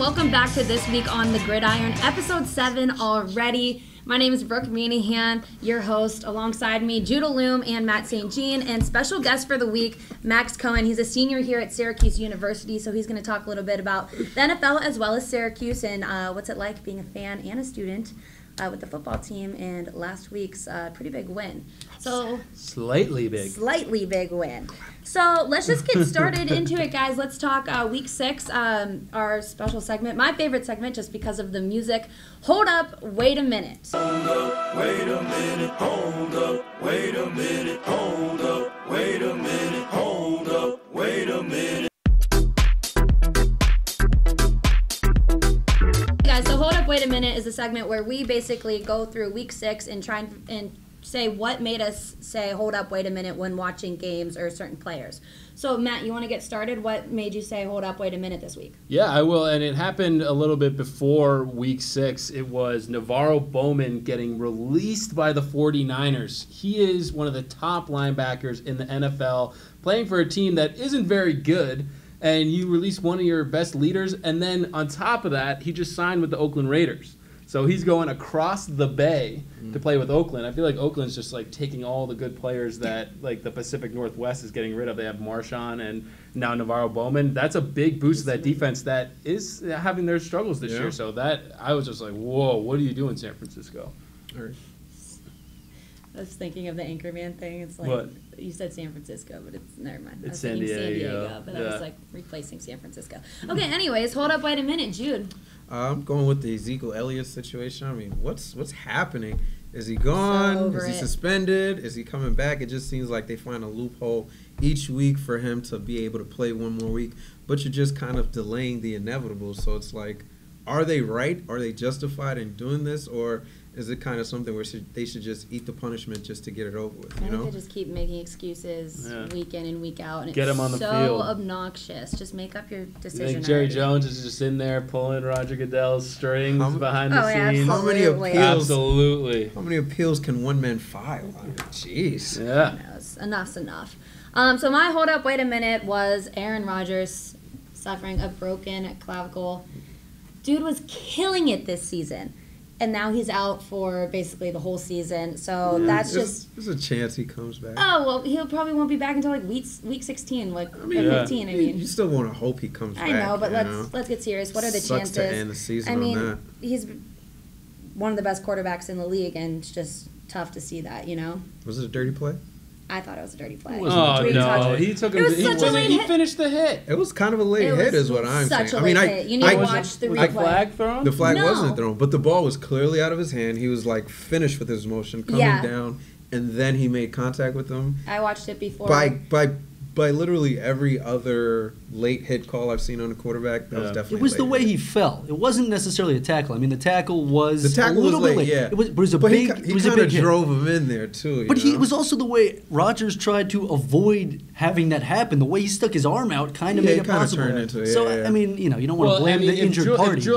welcome back to This Week on the Gridiron, episode 7 already. My name is Brooke Manahan, your host. Alongside me, Judah Loom and Matt St. Jean, and special guest for the week, Max Cohen. He's a senior here at Syracuse University, so he's going to talk a little bit about the NFL as well as Syracuse and what's it like being a fan and a student with the football team and last week's pretty big win. So Slightly big win. So let's just get started into it, guys. Let's talk week 6, our special segment, my favorite segment just because of the music. Hold up, wait a minute. Hold up, wait a minute, hold up, wait a minute, hold up, wait a minute, hold up, wait a minute. Guys, so Hold Up, Wait a Minute is a segment where we basically go through week 6 and try and say what made us say hold up, wait a minute when watching games or certain players. So, Matt, you want to get started? What made you say hold up, wait a minute this week? Yeah, I will, and it happened a little bit before week 6. It was Navarro Bowman getting released by the 49ers. He is one of the top linebackers in the NFL, playing for a team that isn't very good, and you release one of your best leaders, and then on top of that, he just signed with the Oakland Raiders. So he's going across the bay to play with Oakland. I feel like Oakland's just like taking all the good players that like the Pacific Northwest is getting rid of. They have Marshawn and now Navarro Bowman. That's a big boost to that defense that is having their struggles this year. So that I was just like, whoa, what are you doing, San Francisco? I was thinking of the Anchorman thing. It's like What? You said San Francisco, but it's never mind. I was It's San thinking Diego. but that was like replacing San Francisco. Okay, anyways, hold up, wait a minute, Jude. I'm going with the Ezekiel Elliott situation. I mean, what's happening? Is he gone? Is he suspended? Is he coming back? It just seems like they find a loophole each week for him to be able to play one more week. But you're just kind of delaying the inevitable. So it's like, are they right? Are they justified in doing this? Or is it kind of something where they should just eat the punishment just to get it over with? I think they just keep making excuses week in and week out, and Get it's him on the so field. obnoxious. Just make up your decision. You think Jerry already. Jones is just in there pulling Roger Goodell's strings behind the scenes? How many appeals? Absolutely. How many appeals can one man file? I mean, jeez. Yeah. Enough's enough. So my hold up, wait a minute was Aaron Rodgers suffering a broken clavicle. Dude was killing it this season. And now he's out for basically the whole season. So that's just... There's a chance he comes back. Oh, well, he'll probably won't be back until like week 16, like 15, I mean. You still want to hope he comes back. I know, but let's get serious. What are the chances? Sucks to end the season on that. He's one of the best quarterbacks in the league, and it's just tough to see that, you know? Was it a dirty play? I thought it was a dirty play. Oh, no. He took him. He finished the hit. It was kind of a late hit is what I'm saying. Such a late hit. You need to watch the replay. Was the flag thrown? The flag wasn't thrown, but the ball was clearly out of his hand. He was like finished with his motion, coming down, and then he made contact with him. I watched it before. By literally every other late hit call I've seen on a quarterback, that was definitely it was the way he fell. It wasn't necessarily a tackle. I mean, the tackle was a little bit late. late. Yeah, it was a big. He kind of drove him in there too. But it was also the way Rodgers tried to avoid having that happen. The way he stuck his arm out kind of made it possible. Turned into it. So I mean, you don't want to blame the injured party.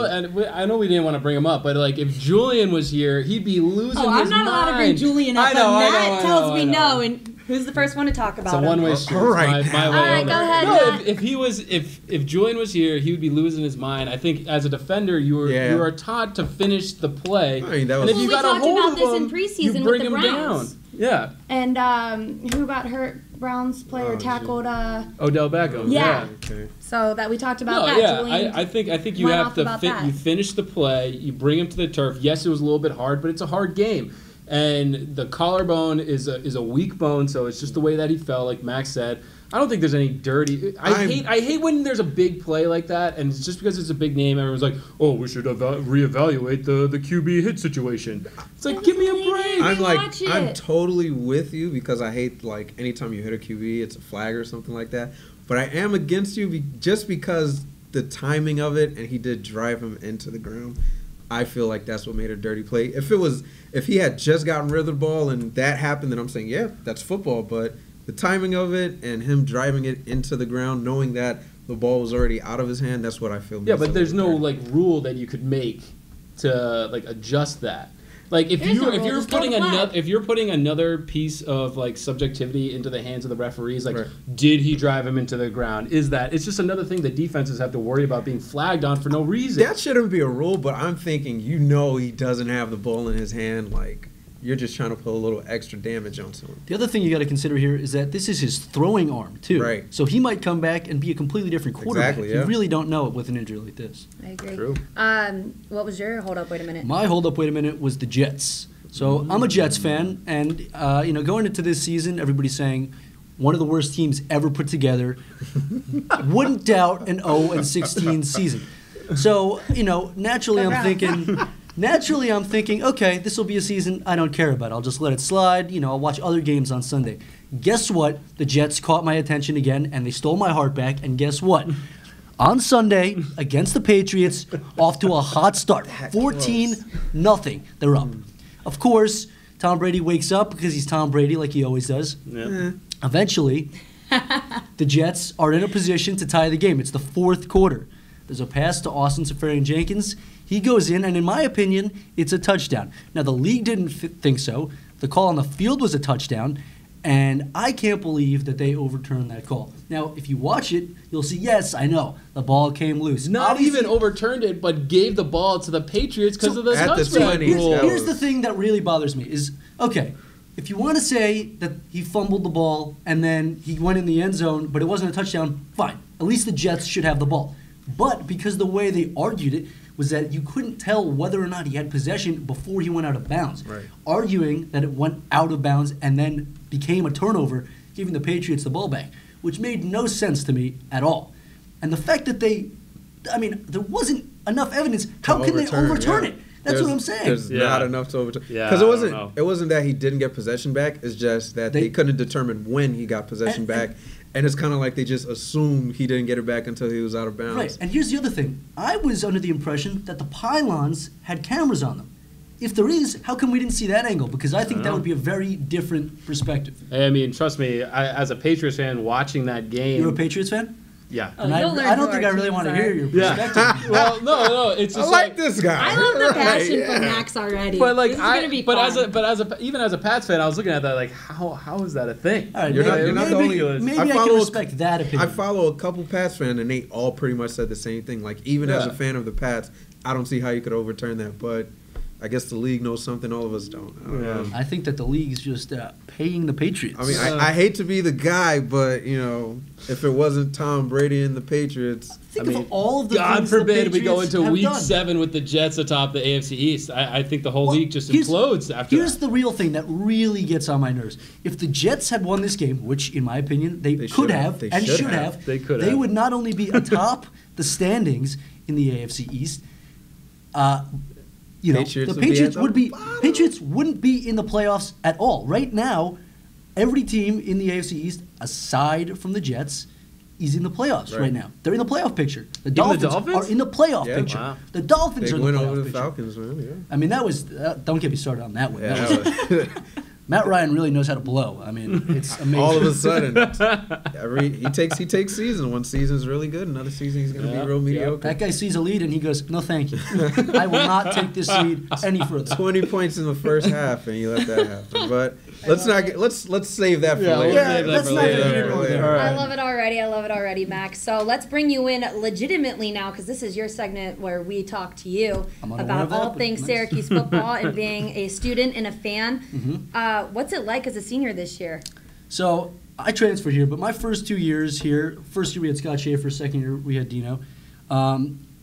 I know we didn't want to bring him up, but like if Julian was here, he'd be losing his mind. I'm not allowed to bring Julian up, but Matt tells me no, and who's the first one to talk about it? It's a one-way street. All right, my way. All right, go ahead. No, if Julian was here, he would be losing his mind. I think as a defender, you are taught to finish the play. I mean, that was. And if you we got a talked hold about of this him, in preseason you bring with the him Browns. down. Yeah. And who got hurt? Browns player tackled. Odell Beckham. Yeah. Okay. So that we talked about that. Yeah. Julian I think you have to you finish the play. You bring him to the turf. Yes, it was a little bit hard, but it's a hard game. And the collarbone is a weak bone, so it's just the way that he fell, like Max said. I don't think there's any dirty. I hate when there's a big play like that, and it's just because it's a big name, everyone's like, "Oh, we should reevaluate the QB hit situation." It's like, give me a break. I'm totally with you because I hate like anytime you hit a QB, it's a flag or something like that. But I am against you just because the timing of it, and he did drive him into the ground. I feel like that's what made a dirty play. If he had just gotten rid of the ball and that happened, then I'm saying, yeah, that's football. But the timing of it and him driving it into the ground, knowing that the ball was already out of his hand, that's what I feel. Yeah, but there's no like rule that you could make to like adjust that. Like if There's no rule, you're just throw putting the flag. another piece of like subjectivity into the hands of the referees, like did he drive him into the ground? It's just another thing that defenses have to worry about being flagged on for no reason. That shouldn't be a rule, but I'm thinking, he doesn't have the ball in his hand. Like, you're just trying to put a little extra damage on someone. The other thing you got to consider here is that this is his throwing arm too. Right. So he might come back and be a completely different quarterback. Exactly, yeah. You really don't know it with an injury like this. I agree. True. What was your hold up? Wait a minute. My hold up, wait a minute, was the Jets. So I'm a Jets fan, and going into this season, everybody's saying one of the worst teams ever put together. Wouldn't doubt an 0-16 season. So naturally I'm thinking, okay, this will be a season I don't care about. I'll just let it slide. I'll watch other games on Sunday. Guess what? The Jets caught my attention again, and they stole my heart back. And guess what? On Sunday, against the Patriots, off to a hot start. 14-0. They're up. Of course, Tom Brady wakes up because he's Tom Brady like he always does. Yeah. Eventually, the Jets are in a position to tie the game. It's the fourth quarter. There's a pass to Austin Seferian-Jenkins. He goes in, and in my opinion, it's a touchdown. Now, the league didn't think so. The call on the field was a touchdown, and I can't believe that they overturned that call. Now, if you watch it, you'll see, yes, I know, the ball came loose. Not Obviously, even overturned it, but gave the ball to the Patriots because of the at the touchdown 20s, rule. that Here's the thing that really bothers me is, okay, if you want to say that he fumbled the ball and then he went in the end zone, but it wasn't a touchdown, fine. At least the Jets should have the ball. But because the way they argued it was that you couldn't tell whether or not he had possession before he went out of bounds. Right. Arguing that it went out of bounds and then became a turnover, giving the Patriots the ball back, which made no sense to me at all. And the fact that there wasn't enough evidence. How can they overturn it? That's what I'm saying. There's not enough to overturn. Yeah, Because I don't know. it wasn't that he didn't get possession back. It's just that they couldn't determine when he got possession back. And it's kind of like they just assumed he didn't get it back until he was out of bounds. Right, and here's the other thing. I was under the impression that the pylons had cameras on them. If there is, how come we didn't see that angle? Because I think that would be a very different perspective. I mean, trust me, as a Patriots fan watching that game. You're a Patriots fan? Yeah. Oh, And you'll learn I don't who think our I really teams want to are. hear your Yeah. perspective. Well, no, it's I just like this guy. I love the passion Right, from yeah. Max already. But like this is gonna be fun. even as a Pats fan, I was looking at that like how is that a thing? All right, You're maybe, not the only- maybe I I, can follow- respect that opinion. I follow a couple Pats fans, and they all pretty much said the same thing. Like, even as a fan of the Pats, I don't see how you could overturn that. But I guess the league knows something all of us don't. I don't know. I think that the league's just paying the Patriots. I mean, I hate to be the guy, but, if it wasn't Tom Brady and the Patriots, think of all of the God things the forbid we go Patriots into have Week done. 7 with the Jets atop the AFC East. I think the whole Well, league just here's- implodes after Here's that. the real thing that really gets on my nerves. If the Jets had won this game, which in my opinion they could should have have. They and should should have. have, They could they have. would not only be atop the standings in the AFC East, Patriots the would be at Patriots the would be bottom. Patriots wouldn't be in the playoffs at all. Right now, every team in the AFC East, aside from the Jets, is in the playoffs right now. They're in the playoff picture. The Dolphins, Dolphins? are in the playoff Yeah. picture. Wow. The Dolphins big are in the win playoff over the picture. Falcons, man. I mean, that was don't get me started on that one. Yeah, That was, Matt Ryan really knows how to blow. I mean, it's amazing. all of a sudden, he takes seasons. One season's really good, another season he's going to be real mediocre. That guy sees a lead and he goes, "No, thank you. I will not take this lead any further." 20 points in the first half, and you let that happen. But let's save that for Yeah, later. we'll save that let's for not later. get here nor there. All right. I love it already, Max. So let's bring you in legitimately now, because this is your segment where we talk to you I'm unaware about of that, all but things nice. Syracuse football and being a student and a fan. Mm-hmm. What's it like as a senior this year? So I transferred here, but my first 2 years here, first year we had Scott Schaefer, second year we had Dino.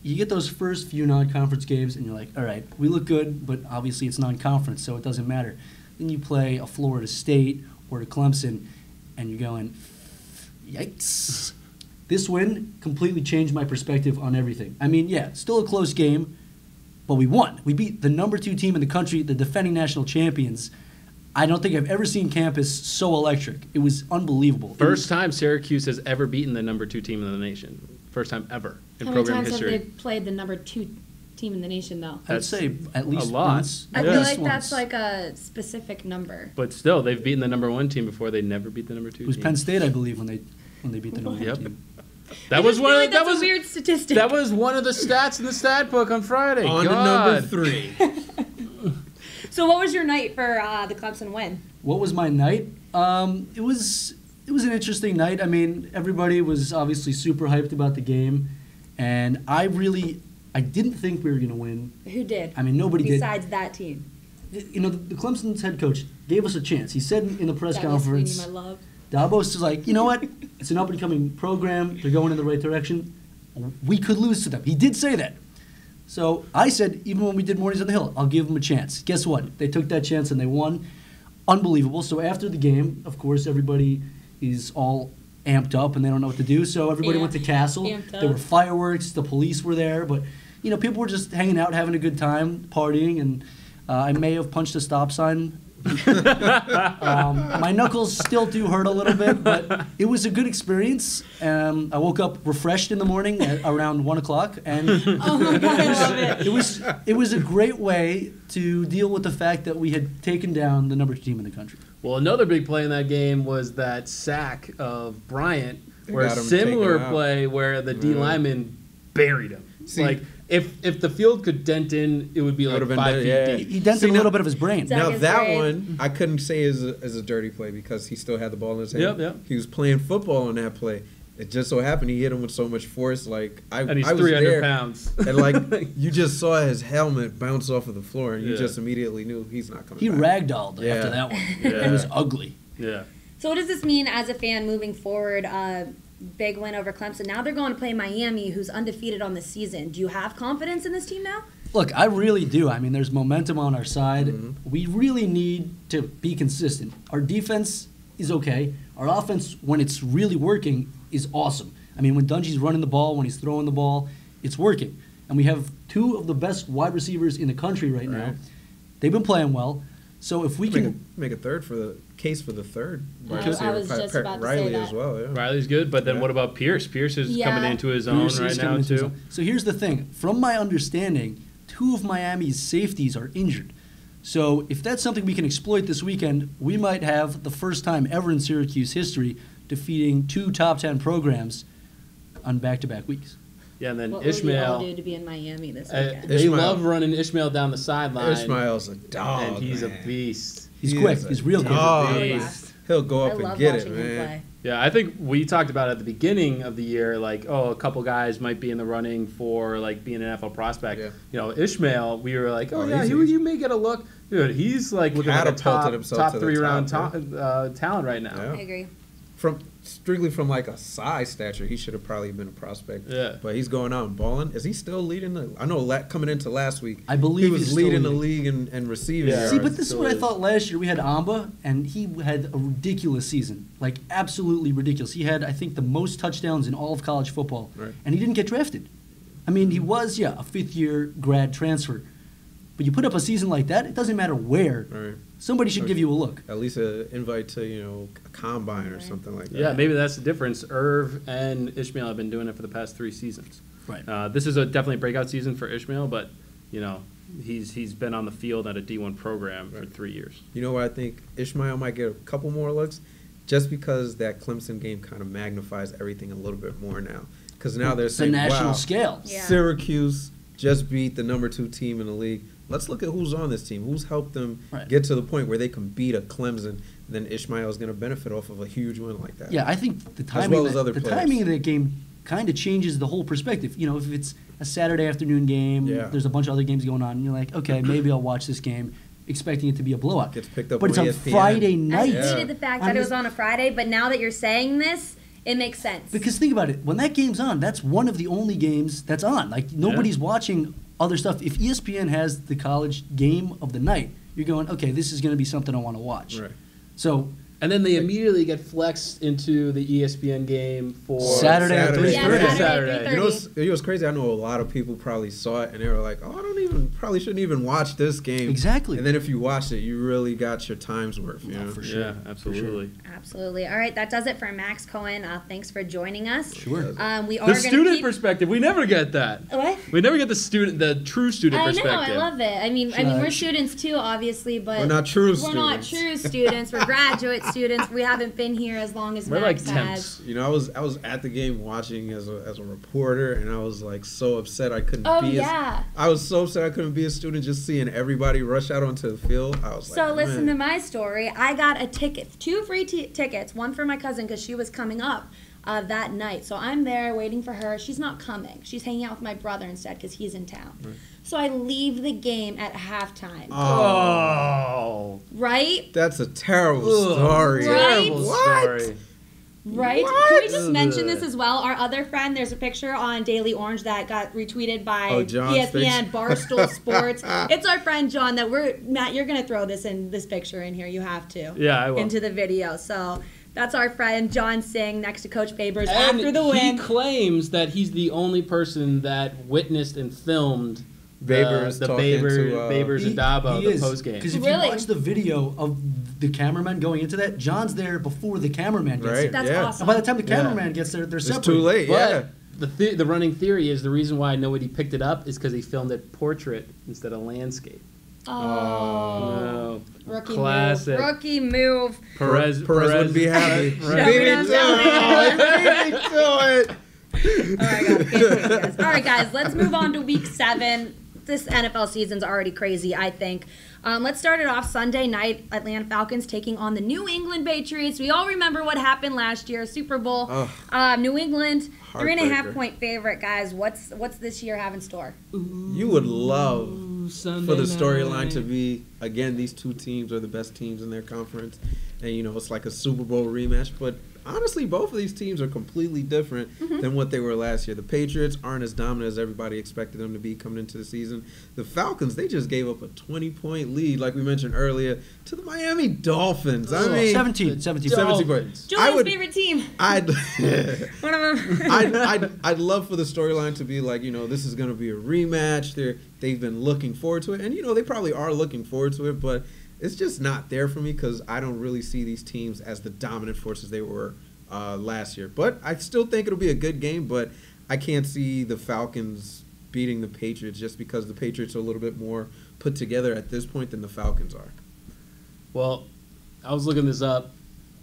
You get those first few non-conference games, and you're like, all right, we look good, but obviously it's non-conference, so it doesn't matter. Then you play a Florida State or a Clemson, and you're going, yikes. This win completely changed my perspective on everything. I mean, yeah, still a close game, but we won. We beat the number 2 team in the country, the defending national champions. I don't think I've ever seen campus so electric. It was unbelievable. First time Syracuse has ever beaten the number 2 team in the nation. First time ever in How many program times history. have they played the number 2 team in the nation, though? I would say at least a lot. once. I At feel least like that's once. like a specific number. But still, they've beaten the number 1 team before. They never beat the number 2 It was team. Penn State, I believe, when they beat the number 1 Yep. team. That I was just one. feel Of, like that that's was a weird statistic. That was one of the stats in the stat book on Friday. On to God. number 3. So what was your night for the Clemson win? What was my night? It was an interesting night. I mean, everybody was obviously super hyped about the game, and I didn't think we were going to win. Who did? I mean, nobody did. Besides that team. You know, the Clemson's head coach gave us a chance. He said in the press That was conference, Sweeney, my love. Davos is like, you know what? It's an up-and-coming program. They're going in the right direction. We could lose to them. He did say that. So I said, even when we did Mornings on the Hill, I'll give them a chance. Guess what? They took that chance and they won. Unbelievable. So after the game, of course, everybody is all amped up and they don't know what to do. So everybody went to Castle. There were fireworks. The police were there. But, you know, people were just hanging out, having a good time, partying. And I may have punched a stop sign. My knuckles still do hurt a little bit, but it was a good experience. I woke up refreshed in the morning at around 1 o'clock, and Oh my God, I love it. it was a great way to deal with the fact that we had taken down the number 2 team in the country. Well, another big play in that game was that sack of Bryant, where a got him similar taken out. play where the D lineman buried him. See- Like, if the field could dent in, it would be like Would've been 5 dead, feet yeah. deep. He dented See, a now- little bit of his brain. Zach Now is that great. one I couldn't say is a dirty play because he still had the ball in his hand. Yep, yep. He was playing football on that play. It just so happened he hit him with so much force. Like And he's I was 300 there, pounds. and like you just saw his helmet bounce off of the floor, and you Yeah. just immediately knew he's not coming He back. ragdolled Yeah. after that one. Yeah. It was ugly. Yeah. So what does this mean as a fan moving forward? Big win over Clemson. Now they're going to play Miami, who's undefeated on the season. Do you have confidence in this team now? Look, I really do. I mean, there's momentum on our side. We really need to be consistent. Our defense is okay. Our offense, when it's really working, is awesome. I mean, when Dungy's running the ball, when he's throwing the ball, it's working. And we have 2 of the best wide receivers in the country right now. Right. They've been playing well. So if we can... Make a third for the case for the third. I wide was receiver, just about to say Riley that. as well. Yeah. Riley's good, but then Yeah. what about Pierce? Pierce is Yeah. coming into his own Pierce right is now, coming into his too. own. So here's the thing. From my understanding, 2 of Miami's safeties are injured. So if that's something we can exploit this weekend, we might have the first time ever in Syracuse history defeating 2 top 10 programs on back-to-back weeks. Yeah, and then What would we all Ishmael. do to be in Miami this They weekend? Ishmael. love running Ishmael down the sideline. Ishmael's a dog, and he's man. a beast. He's He quick. is a He's real quick. dog. Oh, yeah. Beast. He'll go I up and love get it, watching him man. play. Yeah, I think we talked about at the beginning of the year, like, oh, a couple guys might be in the running for like being an NFL prospect. Yeah. You know, Ishmael, we were like, Oh, yeah, he's- you may get a look, dude. He's like looking like a Catapulted himself top to the 3 round top, talent right now. Yeah. I agree. Strictly from like a size stature, he should have probably been a prospect. Yeah. But he's going out and balling. Is he still leading the? I know coming into last week, I believe he was he's still leading the leading. league in receiving. Yeah. yards. See, but this is still what I is. thought last year. We had Amba, and he had a ridiculous season. Like, absolutely ridiculous. He had, I think, the most touchdowns in all of college football. Right. And he didn't get drafted. I mean, he was, a fifth-year grad transfer. But you put up a season like that, it doesn't matter where. Right. Somebody should give you a look. At least an invite to a combine or something like that. Yeah, maybe that's the difference. Irv and Ishmael have been doing it for the past 3 seasons. Right. This is definitely a breakout season for Ishmael, but you know he's been on the field at a D1 program for 3 years. You know what? I think Ishmael might get a couple more looks, just because that Clemson game kind of magnifies everything a little bit more now. Because now they're It's a saying, national wow, scale. Yeah. Syracuse just beat the number 2 team in the league. Let's look at who's on this team. Who's helped them Right. get to the point where they can beat a Clemson. Then Ishmael is going to benefit off of a huge win like that. Yeah, I think the timing, well as other the players. timing of that game kind of changes the whole perspective. You know, if it's a Saturday afternoon game, Yeah. there's a bunch of other games going on, and you're like, okay, maybe I'll watch this game, expecting it to be a blowout. Gets picked up but it's on on ESPN. Friday I night. Yeah. hated the fact On that it this- was on a Friday, but now that you're saying this, it makes sense. Because think about it, when that game's on, that's one of the only games that's on. Like, nobody's watching other stuff. If ESPN has the college game of the night, you're going, okay, this is going to be something I want to watch. Right. So And then they immediately get flexed into the ESPN game for Saturday at Saturday. 3:30. Yeah, Saturday. You know what's crazy? I know a lot of people probably saw it and they were like, "Oh, probably shouldn't even watch this game." Exactly. And then if you watched it, you really got your time's worth. You know? for sure. Yeah, absolutely. Absolutely. All right, that does it for Max Cohen. Thanks for joining us. Sure. We are The going to student keep... perspective, we never get that. What? We never get the true student I know, perspective. I love it. I mean, we're students too, obviously, but We're not true We're not students. true students. We're graduate Patriot students. We haven't been here as long as We're Max like temps. has. You know, I was at the game watching as a reporter, and I was like so upset I couldn't Oh, be. yeah. I was so upset I couldn't be a student. Just seeing everybody rush out onto the field, I was like, So listen to man. my story. I got a ticket, 2 free tickets, one for my cousin because she was coming up that night. So I'm there waiting for her. She's not coming. She's hanging out with my brother instead because he's in town. Right. So I leave the game at halftime. Oh. Right? That's a terrible Ugh. story. Right? Terrible What? story. Right? What? Can we just mention Ugh. this as well? Our other friend, there's a picture on Daily Orange that got retweeted by Oh, John's ESPN, picture. Barstool Sports. It's our friend John that Matt, you're going to throw this picture in here. You have to. Yeah, I will. Into the video. So that's our friend John Singh next to Coach Babers And after the he win. claims that he's the only person that witnessed and filmed Babers the talking to, Babers and Dabo, the post game. Because if Really? you watch the video of the cameraman going into that, John's there before the cameraman gets Right. there. That's Yeah. awesome. And by the time the Yeah. cameraman gets there, they're It's separated. too late. Yeah. But the running theory is the reason why nobody picked it up is because he filmed it portrait instead of landscape. Oh. Oh, Rookie classic. move. Rookie move. Perez would be happy. Right. Beat me to it. Beat me to it. All right, guys, let's move on to week 7. This NFL season's already crazy, I think. Let's start it off Sunday night. Atlanta Falcons taking on the New England Patriots. We all remember what happened last year, Super Bowl. New England, 3.5 Heartbreaker. point favorite, guys. What's this year have in store? You would love Sunday for the storyline night. to be, again, these two teams are the best teams in their conference. And, you know, it's like a Super Bowl rematch. But honestly, both of these teams are completely different than what they were last year. The Patriots aren't as dominant as everybody expected them to be coming into the season. The Falcons, they just gave up a 20-point lead, like we mentioned earlier, to the Miami Dolphins. I mean, 17 17 points. Julian's favorite team. I'd One of them. I'd love for the storyline to be like, you know, this is going to be a rematch. They've been looking forward to it. And, you know, they probably are looking forward to it, but it's just not there for me because I don't really see these teams as the dominant forces they were last year. But I still think it'll be a good game, but I can't see the Falcons beating the Patriots just because the Patriots are a little bit more put together at this point than the Falcons are. Well, I was looking this up.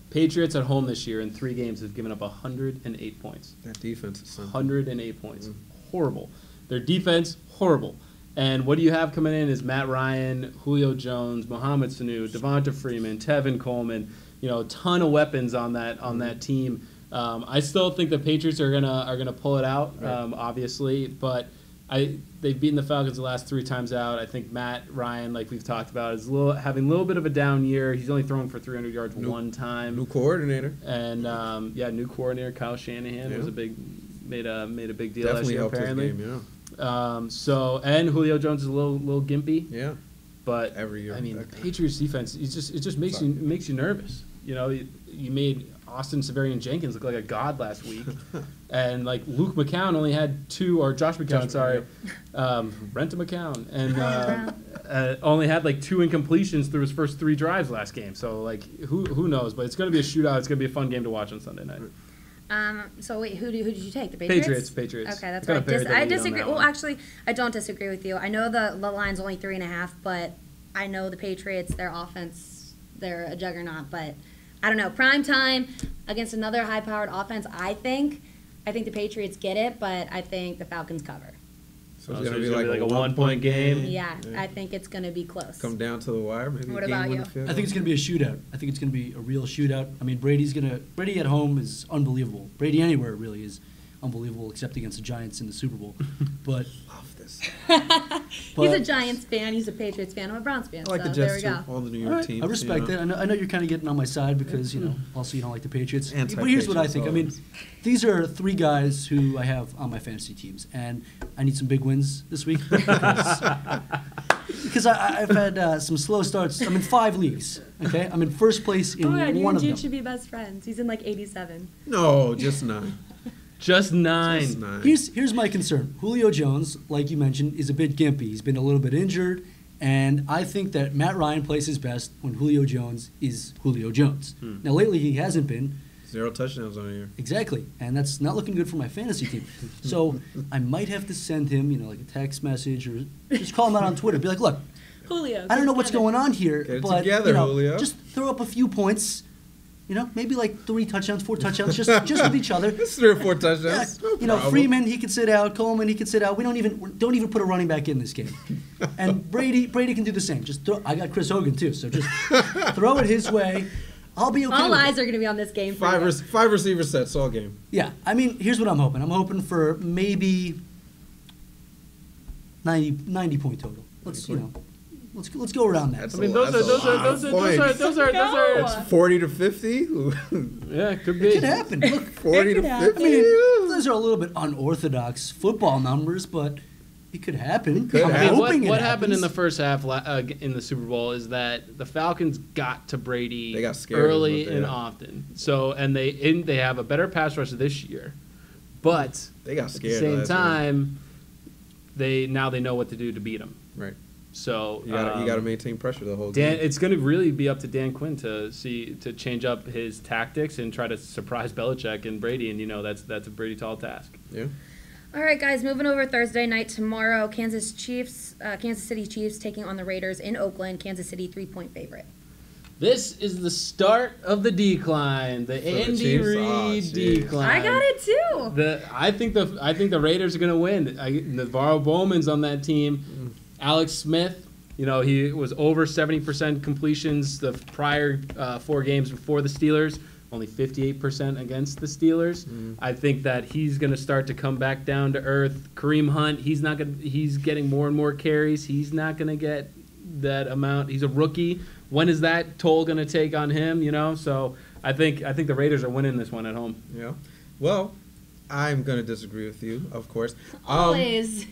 Patriots at home this year in 3 games have given up 108 points. That defense is something. 108 points. Horrible. Their defense, horrible. And what do you have coming in is Matt Ryan, Julio Jones, Mohamed Sanu, Devonta Freeman, Tevin Coleman. You know, a ton of weapons on that team. I still think the Patriots are gonna pull it out, Right. obviously, but they've beaten the Falcons the last 3 times out. I think Matt Ryan, like we've talked about, is having a little bit of a down year. He's only thrown for 300 yards one time. New coordinator. And new coordinator Kyle Shanahan was made a big deal last Definitely year helped apparently. his game, And Julio Jones is a little gimpy, yeah. but Every year. I mean, That the guy. Patriots defense it just makes you nervous. You know, you made Austin Severian Jenkins look like a god last week, and like Luke McCown only had 2, or Josh McCown, Renta McCown, and only had like 2 incompletions through his first 3 drives last game. So like, who knows? But it's going to be a shootout. It's going to be a fun game to watch on Sunday night. So wait, who did you take? The Patriots? Patriots. Okay, that's Gotta right. bury the I lead on disagree. that Well, one. actually, I don't disagree with you. I know the line's only 3.5, but I know the Patriots, their offense, they're a juggernaut. But I don't know. Prime time against another high-powered offense. I think the Patriots get it, but I think the Falcons cover. So Oh, it's so going to it's be gonna like be like a one-point game? Yeah, I think it's going to be close. Come down to the wire, maybe. What a game about winning you? field I think it's going to be a shootout. I think it's going to be a real shootout. I mean, Brady at home is unbelievable. Brady anywhere really is unbelievable, except against the Giants in the Super Bowl. But Love this. He's a Giants fan. He's a Patriots fan. I'm a Browns fan. I like so the there Jets we too. go. All the New all York right, teams. I respect you it. I know you're kind of getting on my side because, also you don't like the Patriots. But here's what I think. I mean, Anti-Patriots these are 3 guys who I have on my fantasy teams, and I need some big wins this week because I've had some slow starts. I'm in 5 leagues. Okay, I'm in first place in Oh my God, you one and of Jude them. should be best friends. He's in like 87. No, just 9. Just 9. Just 9. Here's my concern. Julio Jones, like you mentioned, is a bit gimpy. He's been a little bit injured, and I think that Matt Ryan plays his best when Julio Jones is Julio Jones. Now, lately he hasn't been. 0 touchdowns on a year. Exactly, and that's not looking good for my fantasy team. So I might have to send him, like a text message or just call him out on Twitter. Be like, look, Julio. I don't know what's going on here, Get it but together, Julio. just throw up a few points maybe like 3 touchdowns, 4 touchdowns, just with each other. It's 3 or 4 touchdowns. Yeah, No problem. Freeman, he could sit out. Coleman, he could sit out. We don't even put a running back in this game. And Brady can do the same. Just I got Chris Hogan too, so just throw it his way. I'll be okay. All with eyes it. are going to be on this game. For Five receiver sets all game. Yeah, I mean, here's what I'm hoping. I'm hoping for maybe 90 point total. Let's go around that. That's I mean, a- that's a lot of points. No. 40 to 50. Yeah, it could be. It could happen. Look, 40 to could 50. I mean, those are a little bit unorthodox football numbers, but it could happen. Could I'm happen. hoping What it happened in the happens. first half in the Super Bowl is that the Falcons got to Brady They got scared early is what they and got. often. So they have a better pass rush this year, but They got at the scared. same last time, they know what to do to beat them. week. Right. So You got to maintain pressure the whole Dan, game. it's going to really be up to Dan Quinn to change up his tactics and try to surprise Belichick and Brady, and that's a pretty tall task. Yeah. All right, guys, moving over Thursday night tomorrow. Kansas City Chiefs taking on the Raiders in Oakland. Kansas City 3-point favorite. This is the start of the decline, the the Andy Chiefs? Reid Oh, jeez. decline. I got it too. I think the Raiders are going to win. Navarro Bowman's on that team. Alex Smith, he was over 70% completions the prior 4 games before the Steelers. Only 58% against the Steelers. I think that he's going to start to come back down to earth. Kareem Hunt, he's getting more and more carries. He's not going to get that amount. He's a rookie. When is that toll going to take on him? So I think the Raiders are winning this one at home. Yeah. Well, I'm going to disagree with you, of course. Always.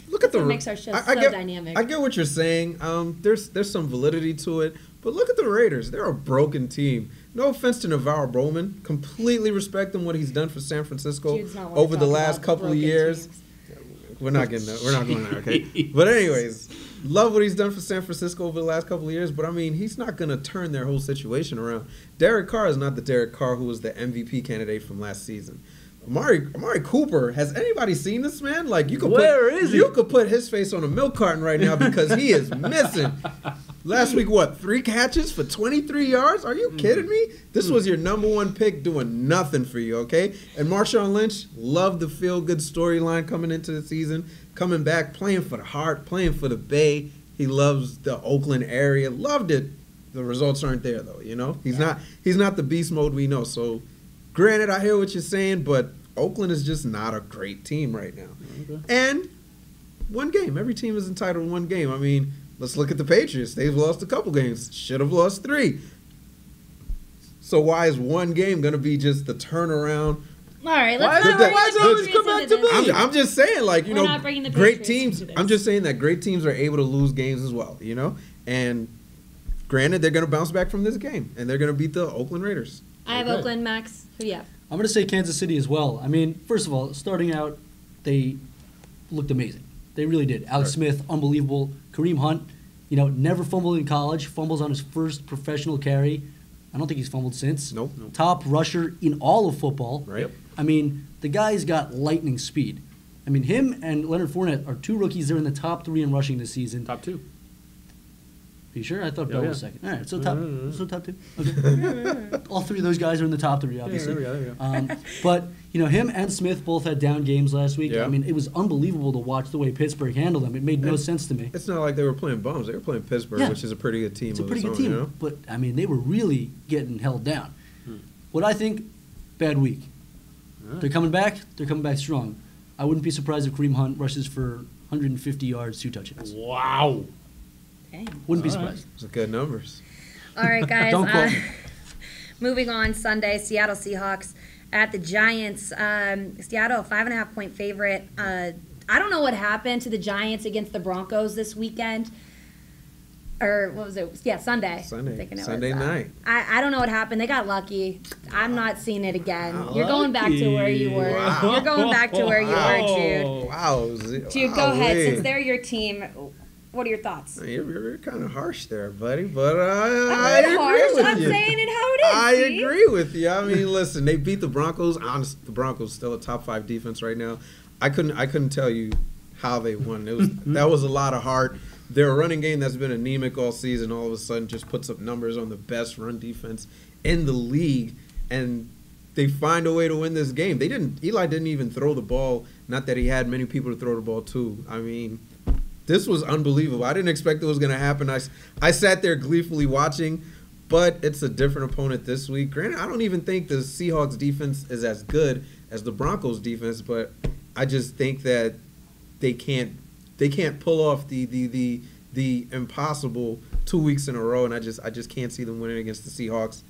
Look at That's the what makes our show I so get, dynamic. I get what you're saying. There's some validity to it, but look at the Raiders. They're a broken team. No offense to Navarro Bowman, completely respect him what he's done for San Francisco Jude's not wanna over the talk last about couple of broken years. teams. We're not going there, okay? But anyways, love what he's done for San Francisco over the last couple of years, but I mean, he's not going to turn their whole situation around. Derek Carr is not the Derek Carr who was the MVP candidate from last season. Amari Cooper, has anybody seen this man? Like you could You could put his face on a milk carton right now because he is missing. Last week, 3 catches for 23 yards? Are you kidding me? This was your number 1 pick doing nothing for you, okay? And Marshawn Lynch, loved the feel-good storyline coming into the season, coming back, playing for the Heart, playing for the Bay. He loves the Oakland area, loved it. The results aren't there, though, He's not the beast mode we know. So, granted, I hear what you're saying, but Oakland is just not a great team right now. Okay. And 1 game. Every team is entitled to 1 game. I mean, let's look at the Patriots. They've lost a couple games. Should have lost 3. So why is 1 game going to be just the turnaround? All right, Why let's is not it- bring why the is it always Patriots come back into to this. me? I'm just saying, like, We're not bringing the great Patriots teams. into this. I'm just saying that great teams are able to lose games as well, And granted, they're going to bounce back from this game, and they're going to beat the Oakland Raiders. I have Okay. Oakland, Max. Who do you have? I'm going to say Kansas City as well. I mean, first of all, starting out, they looked amazing. They really did. Alex Right. Smith, unbelievable. Kareem Hunt, never fumbled in college. Fumbles on his first professional carry. I don't think he's fumbled since. Nope. Top rusher in all of football. Right. Yep. I mean, the guy's got lightning speed. I mean, him and Leonard Fournette are 2 rookies. They're in the top 3 in rushing this season. Top 2. Are you sure? I thought Yeah, Bell yeah. was second. All right, so top 2. Okay. All 3 of those guys are in the top 3, obviously. there we go. But him and Smith both had down games last week. Yeah. I mean, it was unbelievable to watch the way Pittsburgh handled them. It made no sense to me. It's not like they were playing bums. They were playing Pittsburgh, Yeah. which is a pretty good team. It's a of pretty its good own, team, but I mean, they were really getting held down. What I think, bad week. They're coming back. They're coming back strong. I wouldn't be surprised if Kareem Hunt rushes for 150 yards, 2 touchdowns. Wow. Dang. Wouldn't be All right. surprised. It's good numbers. All right, guys. Don't quote me. Moving on, Sunday, Seattle Seahawks at the Giants. Seattle, a 5.5-point favorite. I don't know what happened to the Giants against the Broncos this weekend. Or what was it? Yeah, Sunday. Sunday. I'm thinking it Sunday was, night. I don't know what happened. They got lucky. I'm not seeing it again. You're going back to where you were. Wow. You're going back to where you were, Wow. Jude, go ahead. Since they're your team, what are your thoughts? You're kind of harsh there, buddy, but I'm I not agree harsh. with I'm you. saying it how it is. I see? agree with you. I mean, listen, they beat the Broncos. Honestly, the Broncos still a top 5 defense right now. I couldn't tell you how they won. That was a lot of heart. their running game that's been anemic all season all of a sudden just puts up numbers on the best run defense in the league, and they find a way to win this game. Eli didn't even throw the ball. Not that he had many people to throw the ball to. I mean, this was unbelievable. I didn't expect it was going to happen. I sat there gleefully watching, but it's a different opponent this week. Granted, I don't even think the Seahawks defense is as good as the Broncos defense, but I just think that they can't pull off the impossible 2 weeks in a row, and I just can't see them winning against the Seahawks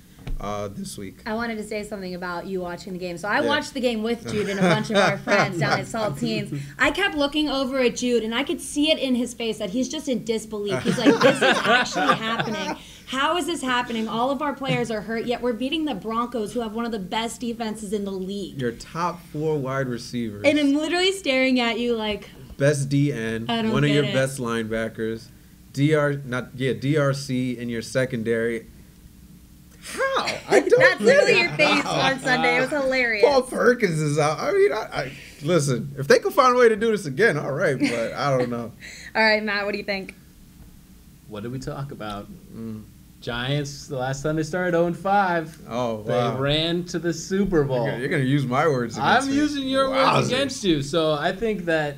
this week. I wanted to say something about you watching the game. So I watched the game with Jude and a bunch of our friends down at Saltines. I kept looking over at Jude, and I could see it in his face that he's just in disbelief. He's like, this is actually happening. How is this happening? All of our players are hurt, yet we're beating the Broncos, who have one of the best defenses in the league. Your top 4 wide receivers. And I'm literally staring at you like... Best DN, one of your best linebackers, DRC in your secondary. How? I don't That's literally your face on Sunday. It was hilarious. Paul Perkins is out. I mean, I listen, if they can find a way to do this again, all right, but I don't know. All right, Matt, what do you think? What did we talk about? Giants, the last time they started 0-5. Oh, wow. They ran to the Super Bowl. You're going to use my words against me. I'm using your words against you. So I think that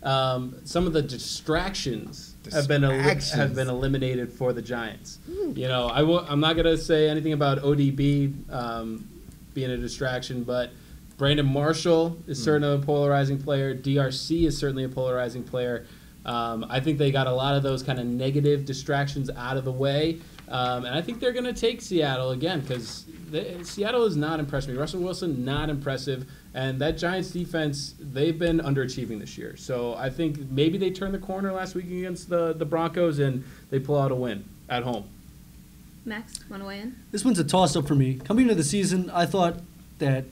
some of the distractions have been eliminated for the Giants. You know, I'm not going to say anything about ODB being a distraction, but Brandon Marshall is certainly a polarizing player. DRC is certainly a polarizing player. I think they got a lot of those kind of negative distractions out of the way. And I think they're going to take Seattle again because Seattle has not impressed me. Russell Wilson, not impressive. And that Giants defense, they've been underachieving this year. So I think maybe they turned the corner last week against the Broncos and they pull out a win at home. Max, want to weigh in? This one's a toss-up for me. Coming into the season, I thought that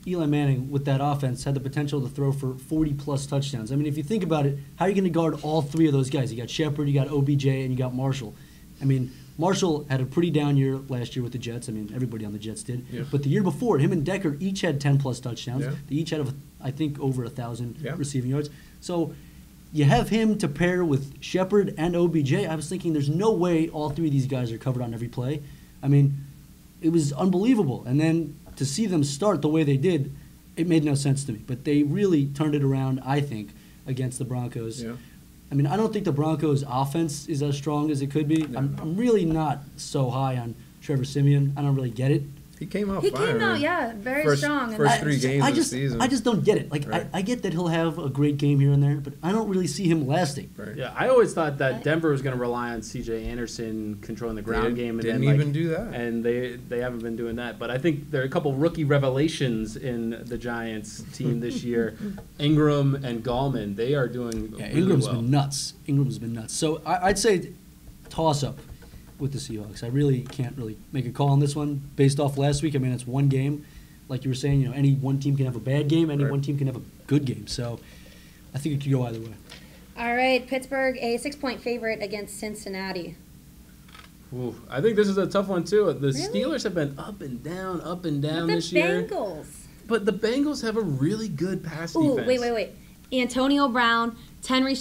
Eli Manning, with that offense, had the potential to throw for 40-plus touchdowns. I mean, if you think about it, how are you going to guard all 3 of those guys? You got Shepard, you got OBJ, and you got Marshall. I mean, Marshall had a pretty down year last year with the Jets. I mean, everybody on the Jets did. Yeah. But the year before, him and Decker each had 10-plus touchdowns. Yeah. They each had, I think, over 1,000 receiving yards. So you have him to pair with Shepard and OBJ. I was thinking there's no way all 3 of these guys are covered on every play. I mean, it was unbelievable. And then to see them start the way they did, it made no sense to me. But they really turned it around, I think, against the Broncos. Yeah. I mean, I don't think the Broncos' offense is as strong as it could be. No. I'm really not so high on Trevor Siemian. I don't really get it. He came out very strong. First 3 games of the season. I just don't get it. Like, right. I get that he'll have a great game here and there, but I don't really see him lasting. Right. Yeah, I always thought that Denver was going to rely on C.J. Anderson controlling the ground game. And didn't even do that. And they haven't been doing that. But I think there are a couple rookie revelations in the Giants team this year. Ingram and Gallman, they are doing really Ingram's well. Ingram's been nuts. So I'd say toss-up with the Seahawks. I really can't make a call on this one based off last week. I mean, it's one game. Like you were saying, you know, any one team can have a bad game, any one team can have a good game. So I think it could go either way. All right, Pittsburgh, a 6-point favorite against Cincinnati. Ooh, I think this is a tough one, too. The Steelers have been up and down this year. The Bengals. But the Bengals have a really good pass defense. Wait. Antonio Brown, 10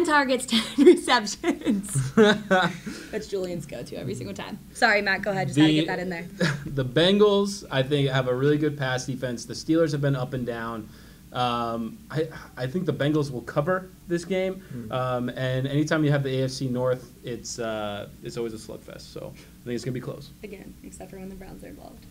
targets, 10 receptions. That's Julian's go-to every single time. Sorry, Matt, go ahead. Just had to get that in there. The Bengals, I think, have a really good pass defense. The Steelers have been up and down. I think the Bengals will cover this game. And anytime you have the AFC North, it's always a slugfest. So I think it's going to be close. Again, except for when the Browns are involved.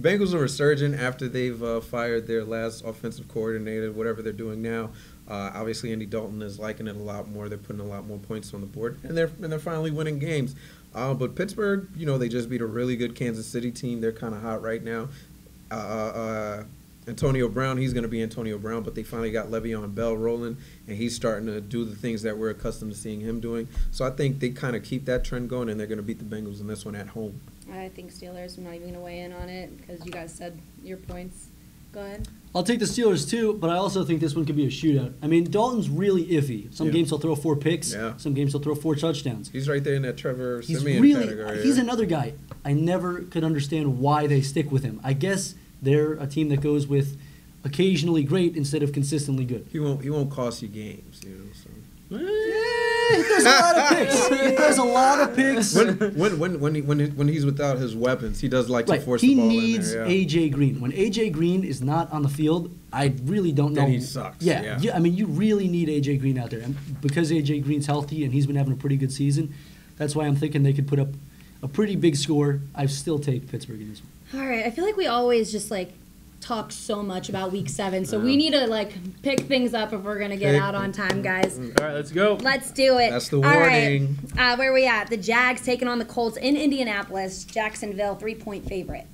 Bengals are resurgent after they've fired their last offensive coordinator, whatever they're doing now. Obviously, Andy Dalton is liking it a lot more. They're putting a lot more points on the board, and they're finally winning games. But Pittsburgh, you know, they just beat a really good Kansas City team. They're kind of hot right now. Antonio Brown, he's going to be Antonio Brown, but they finally got Le'Veon Bell rolling, and he's starting to do the things that we're accustomed to seeing him doing. So I think they kind of keep that trend going, and they're going to beat the Bengals in this one at home. I think Steelers. I'm not even going to weigh in on it because you guys said your points. Go ahead. I'll take the Steelers too, but I also think this one could be a shootout. I mean, Dalton's really iffy. Some games he'll throw 4 picks. Yeah. Some games he'll throw 4 touchdowns. He's right there in that Trevor Siemian category. He's another guy. I never could understand why they stick with him. I guess they're a team that goes with occasionally great instead of consistently good. He won't cost you games, you know. So. He does a lot of picks. He does a lot of picks. When he's without his weapons, he does like to force He the ball needs in there. Yeah. AJ Green. When AJ Green is not on the field, I really don't know. Then he sucks. Yeah. I mean, you really need AJ Green out there, and because AJ Green's healthy and he's been having a pretty good season, that's why I'm thinking they could put up a pretty big score. I still take Pittsburgh in this one. All right, I feel like we always just talk so much about week 7, so we need to pick things up if we're gonna get out on time, guys. All right, let's go. Let's do it. That's the All warning. right. Where are we at? The Jags taking on the Colts in Indianapolis. Jacksonville 3-point favorite.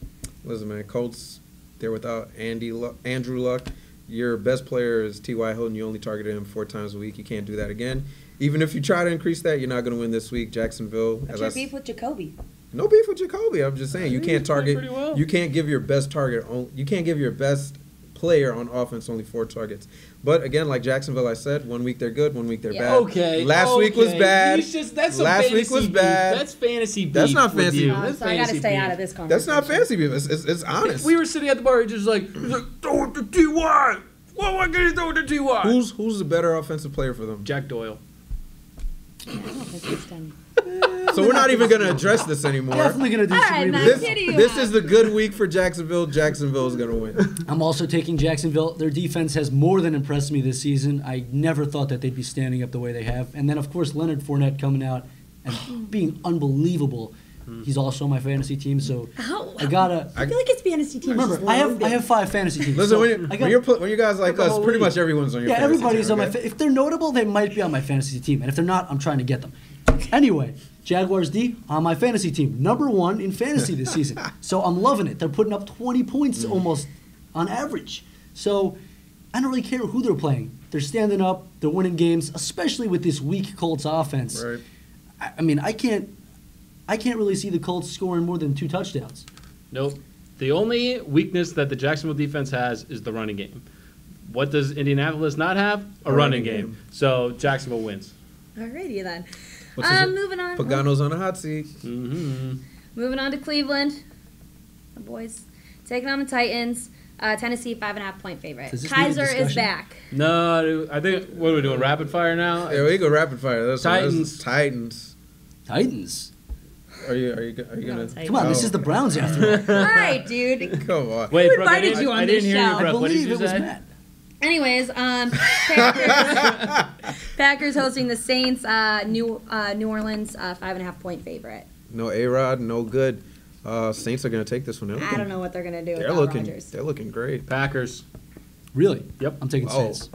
Listen, man, Colts, they're without Andrew Luck. Your best player is T.Y. Hilton. You only targeted him 4 times a week. You can't do that again. Even if you try to increase that, you're not going to win this week. Jacksonville. What's your beef with Jacoby? No beef with Jacoby. I'm just saying you can't target. pretty well. You can't give your best you can't give your best player on offense only 4 targets. But again, like Jacksonville, I said, 1 week they're good, 1 week they're bad. Okay. Last week was bad. That's Last week was bad. That's fantasy beef. That's not with fancy. you. Oh, That's so I gotta fantasy stay beef. out of this conversation. That's not fancy beef. It's honest. We were sitting at the bar, he's like, throw it to T.Y. What am I going to throw it to T.Y.? Who's the better offensive player for them? Jack Doyle. I don't think he's done. So we're not even going to address this anymore. Definitely going to All disagree right, with Matt. this. This is the good week for Jacksonville. Jacksonville is going to win. I'm also taking Jacksonville. Their defense has more than impressed me this season. I never thought that they'd be standing up the way they have. And then, of course, Leonard Fournette coming out and being unbelievable. He's also on my fantasy team, so I feel like his fantasy team. remember. I have 5 fantasy teams. Listen, so when you guys like us, pretty much everyone's on your fantasy everybody's team, on okay? my. If they're notable, they might be on my fantasy team, and if they're not, I'm trying to get them. Anyway, Jaguars D on my fantasy team, #1 in fantasy this season. So I'm loving it. They're putting up 20 points almost on average. So I don't really care who they're playing. They're standing up. They're winning games, especially with this weak Colts offense. Right. I mean, I can't really see the Colts scoring more than 2 touchdowns. Nope. The only weakness that the Jacksonville defense has is the running game. What does Indianapolis not have? A running game. So Jacksonville wins. Alrighty then. Moving on. Pagano's on the hot seat. Mm-hmm. Moving on to Cleveland. The boys taking on the Titans. Tennessee 5.5-point favorite. Does this need a Kaiser is discussion? back. No, I think, what are we doing, rapid fire now? Yeah, we go rapid fire. That's Titans. Titans. Are you gonna? Titans. Come on, this is the Browns after all. All right, dude. Come on. Wait, Who Brooke, I invited didn't, you on I this didn't hear show? you, I Brooke. What did believe you it was say? Matt. Anyways, Packers hosting the Saints. New Orleans 5.5-point favorite. No A-Rod, no good. Saints are gonna take this one. I don't know what they're gonna do They're without looking. Rodgers. They're looking great. Packers. Really? Yep. I'm taking Oh. Saints.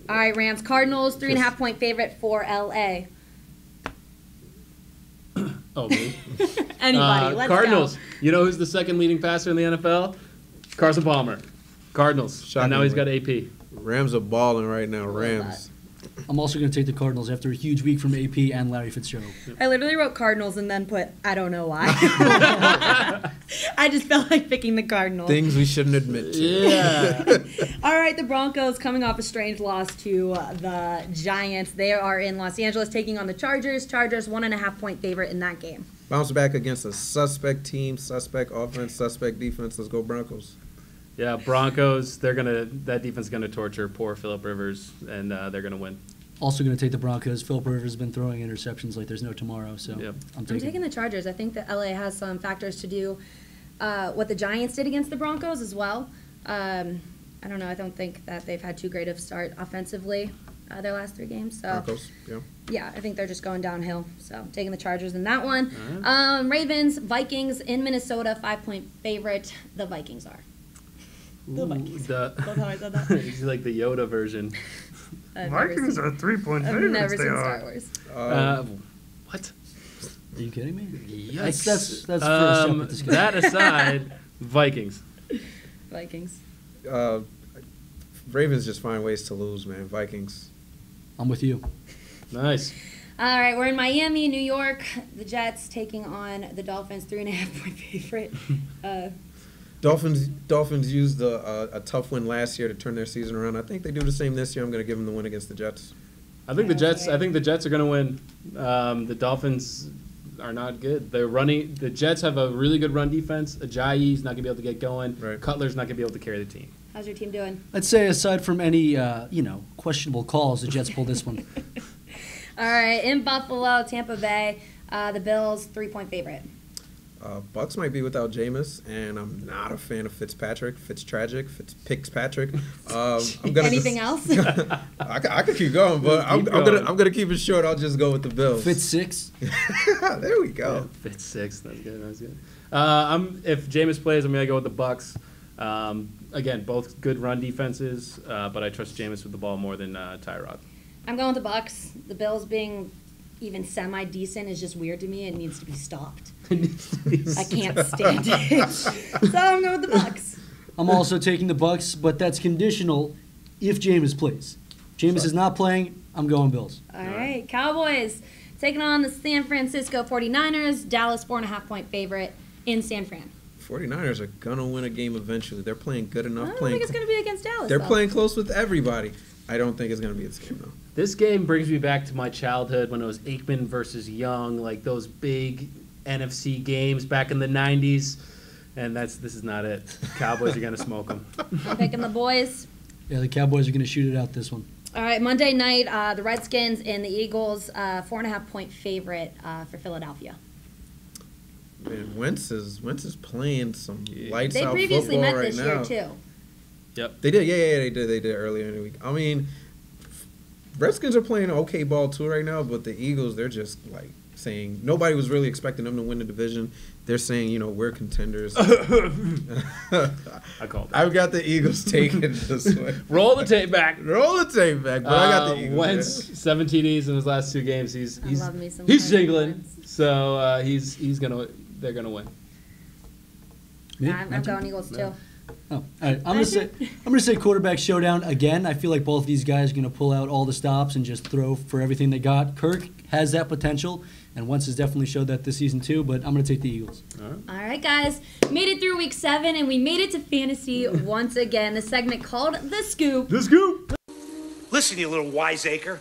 All right, Rams. Cardinals 3.5-point favorite for LA. Oh, me. Anybody? Let's Cardinals. go. You know who's the second leading passer in the NFL? Carson Palmer. Cardinals. And now he's got AP. Rams are balling right now. Rams. I'm also going to take the Cardinals after a huge week from AP and Larry Fitzgerald. I literally wrote Cardinals and then put I don't know why. I just felt like picking the Cardinals. Things we shouldn't admit to. Yeah. All right, the Broncos coming off a strange loss to the Giants. They are in Los Angeles taking on the Chargers. Chargers 1.5-point favorite in that game. Bounce back against a suspect team, suspect offense, suspect defense. Let's go Broncos. Yeah, Broncos, that defense is going to torture poor Phillip Rivers, and they're going to win. Also going to take the Broncos. Philip Rivers has been throwing interceptions like there's no tomorrow, so Yep. I'm I'm taking the Chargers. I think that LA has some factors to do what the Giants did against the Broncos as well. I don't know. I don't think that they've had too great of a start offensively their last 3 games. So Broncos. Yeah. yeah, I think they're just going downhill. So I'm taking the Chargers in that one. Ravens, Vikings in Minnesota, 5-point favorite. The Vikings are. The Vikings. Love how I said that. It's like the Yoda version. Vikings are 3-point I've favorites. never they seen are. Star Wars. What? Are you kidding me? Yikes. That's for a separate discussion. That aside, Vikings. Vikings. Ravens just find ways to lose, man. Vikings. I'm with you. Nice. All right, we're in Miami, New York. The Jets taking on the Dolphins, 3.5-point favorite. Dolphins used a tough win last year to turn their season around. I think they do the same this year. I'm going to give them the win against the Jets. I think the Jets are going to win. The Dolphins are not good. They're running. The Jets have a really good run defense. Ajayi's not going to be able to get going. Right. Cutler's not going to be able to carry the team. How's your team doing? I'd say aside from any, questionable calls, the Jets pulled this one. All right, in Buffalo, Tampa Bay, the Bills 3-point favorite. Bucks might be without Jameis, and I'm not a fan of Fitzpatrick. Fitzpatrick. I'm gonna Anything else? I could keep going, but I'm gonna keep it short. I'll just go with the Bills. Fitz 6. There we go. Yeah, Fitz 6. That's good. If Jameis plays, I'm gonna go with the Bucks. Again, both good run defenses, but I trust Jameis with the ball more than Tyrod. I'm going with the Bucks. The Bills being even semi-decent is just weird to me. It needs to be stopped. I can't stand it. So I'm going with the Bucks. I'm also taking the Bucks, but that's conditional if Jameis plays. Jameis is not playing, I'm going Bills. All right. Cowboys taking on the San Francisco 49ers. Dallas 4.5-point favorite in San Fran. 49ers are going to win a game eventually. They're playing good enough. I don't think it's going to be against Dallas. They're playing close with everybody. I don't think it's going to be this game, though. This game brings me back to my childhood when it was Aikman versus Young, like those big NFC games back in the 90s. And this is not it. Cowboys are going to smoke them. I'm picking the boys. Yeah, the Cowboys are going to shoot it out this one. All right, Monday night, the Redskins and the Eagles, 4.5-point favorite for Philadelphia. Man, Wentz is playing some lights out football right now. They previously met this year, too. Yep. They did. Yeah, they did earlier in the week. I mean, Redskins are playing okay ball, too, right now, but the Eagles, they're just, like, saying nobody was really expecting them to win the division. They're saying, we're contenders. I called it. I've got the Eagles taking this way. Roll the tape back. But I got the Eagles. Wentz, 7 TDs in his last 2 games. He's jingling. Wentz. So they're gonna win. I'm going Eagles too. Oh, all right. I'm gonna say quarterback showdown again. I feel like both of these guys are gonna pull out all the stops and just throw for everything they got. Kirk has that potential, and Wentz has definitely showed that this season too. But I'm gonna take the Eagles. All right, guys. Made it through week 7, and we made it to fantasy once again. The segment called The Scoop. The Scoop. Listen, you little wiseacre.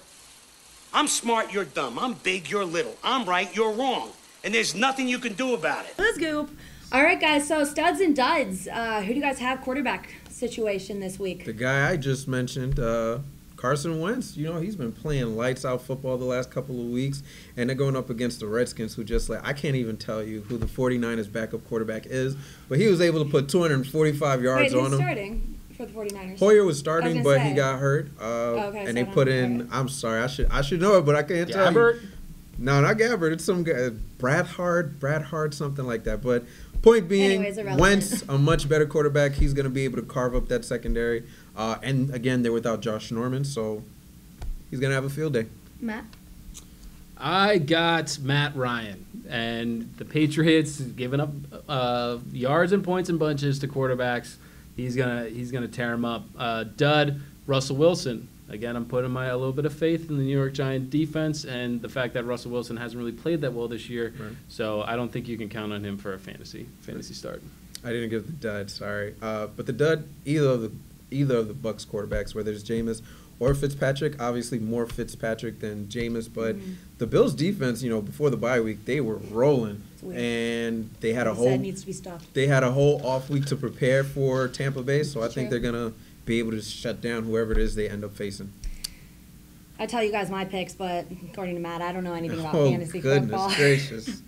I'm smart, you're dumb. I'm big, you're little. I'm right, you're wrong. And there's nothing you can do about it. The Scoop. All right, guys. So studs and duds. Who do you guys have quarterback situation this week? The guy I just mentioned, Carson Wentz. He's been playing lights out football the last couple of weeks, and they're going up against the Redskins, who I can't even tell you who the 49ers backup quarterback is, but he was able to put 245 yards on him. Who's starting for the 49ers? Hoyer was starting, but he got hurt. And they put in. I'm sorry, I should know it, but I can't tell you. No, not Gabbert. It's some guy, Brad Hard, something like that. But point being, Wentz, a much better quarterback. He's going to be able to carve up that secondary. And again, they're without Josh Norman, so he's going to have a field day. Matt? I got Matt Ryan, and the Patriots giving up yards and points and bunches to quarterbacks. He's gonna tear him up. Dud, Russell Wilson. Again, I'm putting a little bit of faith in the New York Giants defense and the fact that Russell Wilson hasn't really played that well this year. Right. So I don't think you can count on him for a fantasy start. I didn't give the dud, sorry. But the dud, either of the Bucs quarterbacks, whether it's Jameis or Fitzpatrick, obviously more Fitzpatrick than Jameis. But the Bills defense, before the bye week, they were rolling, and they had needs to be stopped. They had a whole off week to prepare for Tampa Bay. So I think they're gonna be able to shut down whoever it is they end up facing. I tell you guys my picks, but according to Matt, I don't know anything about fantasy football. Goodness gracious.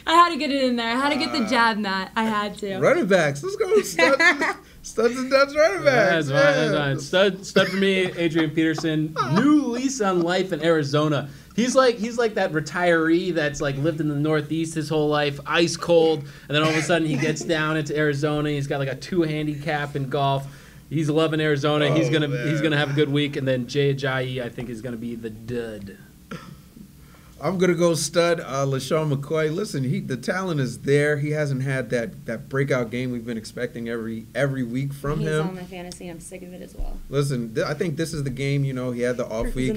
I had to get it in there. I had to get the jab, Matt. I had to. Running backs. Let's go. Studs and duds running backs. That's fine. Stud for me, Adrian Peterson. New lease on life in Arizona. He's like that retiree that's like lived in the Northeast his whole life, ice cold, and then all of a sudden he gets down into Arizona. He's got like a 2 handicap in golf. He's loving Arizona. He's gonna have a good week, and then Jay Ajayi I think is gonna be the dud. I'm gonna go stud LaShawn McCoy. Listen, the talent is there. He hasn't had that breakout game we've been expecting every week from him. He's on my fantasy, and I'm sick of it as well. Listen, I think this is the game. He had the off week,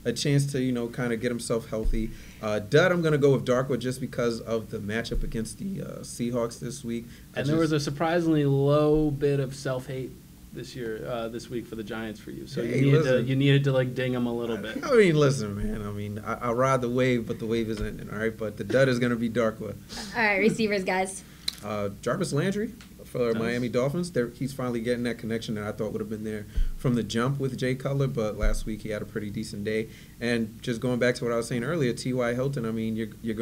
a chance to kind of get himself healthy. Dud, I'm gonna go with Darkwood just because of the matchup against the Seahawks this week. And there was a surprisingly low bit of self-hate this week for the Giants for you. So you needed to like ding them a little bit. I mean, listen, man. I ride the wave, but the wave is ending. All right, but the dud is going to be Darkwood. All right, receivers, guys. Jarvis Landry, for Miami Dolphins. He's finally getting that connection that I thought would have been there from the jump with Jay Cutler, but last week he had a pretty decent day. And just going back to what I was saying earlier, T.Y. Hilton, I mean, you're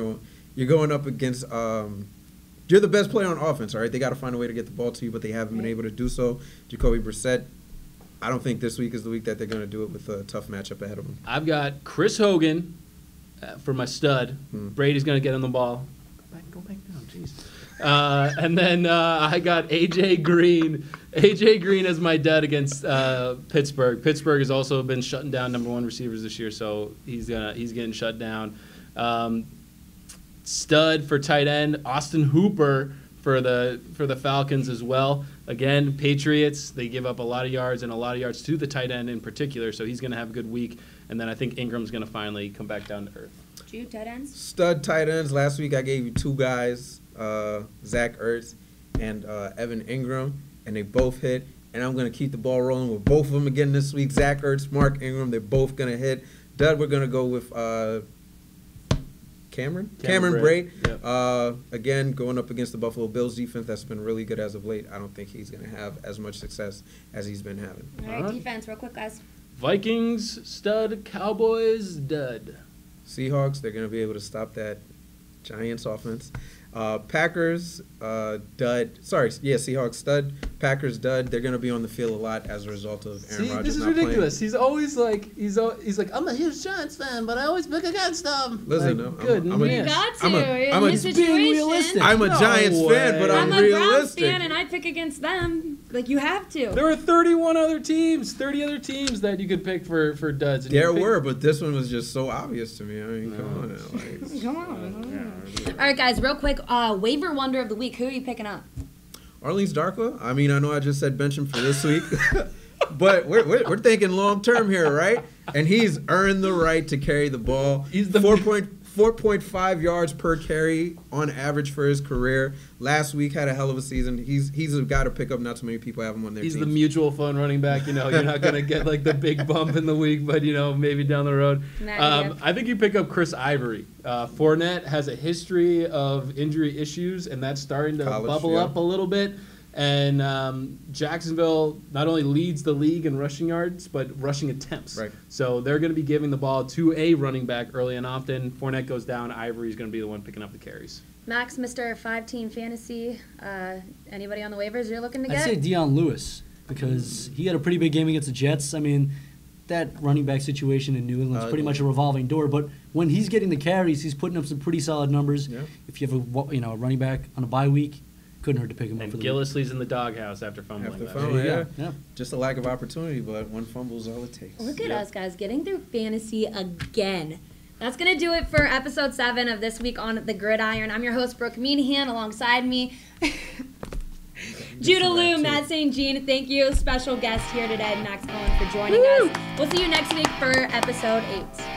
going up against you're the best player on offense, all right? They got to find a way to get the ball to you, but they haven't been able to do so. Jacoby Brissett, I don't think this week is the week that they're going to do it with a tough matchup ahead of them. I've got Chris Hogan for my stud. Brady's going to get him the ball. Go back down, jeez. And then I got AJ Green. AJ Green as my dud against Pittsburgh. Pittsburgh has also been shutting down number 1 receivers this year, so he's getting shut down. Stud for tight end, Austin Hooper for the Falcons as well. Again, Patriots, they give up a lot of yards to the tight end in particular, so he's going to have a good week. And then I think Ingram's going to finally come back down to earth. Jude, tight ends? Stud tight ends. Last week I gave you 2 guys, Zach Ertz and Evan Ingram, and they both hit. And I'm going to keep the ball rolling with both of them again this week. Zach Ertz, Mark Ingram, they're both going to hit. Dud, we're going to go with Cameron Brate. Yep. Again, going up against the Buffalo Bills defense that's been really good as of late. I don't think he's going to have as much success as he's been having. All right, defense, real quick, guys. Vikings, stud. Cowboys, dud. Seahawks, they're going to be able to stop that Giants offense. Packers, dud. Seahawks, stud. Packers, dud. They're going to be on the field a lot as a result of Aaron Rodgers. This is ridiculous. He's always like, he's like, I'm a huge Giants fan, but I always pick against them. Listen, like, you got to. I'm a realistic. I'm a Giants fan, but I'm a realistic. Browns fan, and I pick against them. Like, you have to. There were 30 other teams that you could pick for duds. And there were, but this one was just so obvious to me. I mean, come on now. Like, Come on. All right, guys, real quick, waiver wonder of the week. Who are you picking up? Orleans Darkwa. I mean, I know I just said bench him for this week, but we're thinking long term here, right? And he's earned the right to carry the ball. He's the 4.5 yards per carry on average for his career. Last week had a hell of a season. He's a guy to pick up. Not too many people have him on their teams. He's the mutual fund running back. You know, you're not gonna get like the big bump in the week, but you know, maybe down the road. I think you pick up Chris Ivory. Fournette has a history of injury issues, and that's starting to bubble up a little bit. And Jacksonville not only leads the league in rushing yards, but rushing attempts. Right. So they're going to be giving the ball to a running back early and often. Fournette goes down. Ivory's going to be the one picking up the carries. Max, Mr. 5-team fantasy, anybody on the waivers you're looking to get? I'd say Deion Lewis, because he had a pretty big game against the Jets. I mean, that running back situation in New England is pretty much a revolving door. But when he's getting the carries, he's putting up some pretty solid numbers. Yeah. If you have a running back on a bye week, couldn't hurt to pick him up for the Gillislee's in the doghouse after fumbling. Yeah. Just a lack of opportunity, but one fumble is all it takes. Look at us, guys, getting through fantasy again. That's going to do it for episode 7 of This Week on the Gridiron. I'm your host, Brooke Meanahan. Alongside me, Judah Lou, Matt St. Jean. Thank you. Special guest here today, Max Cohen, for joining us. We'll see you next week for episode 8.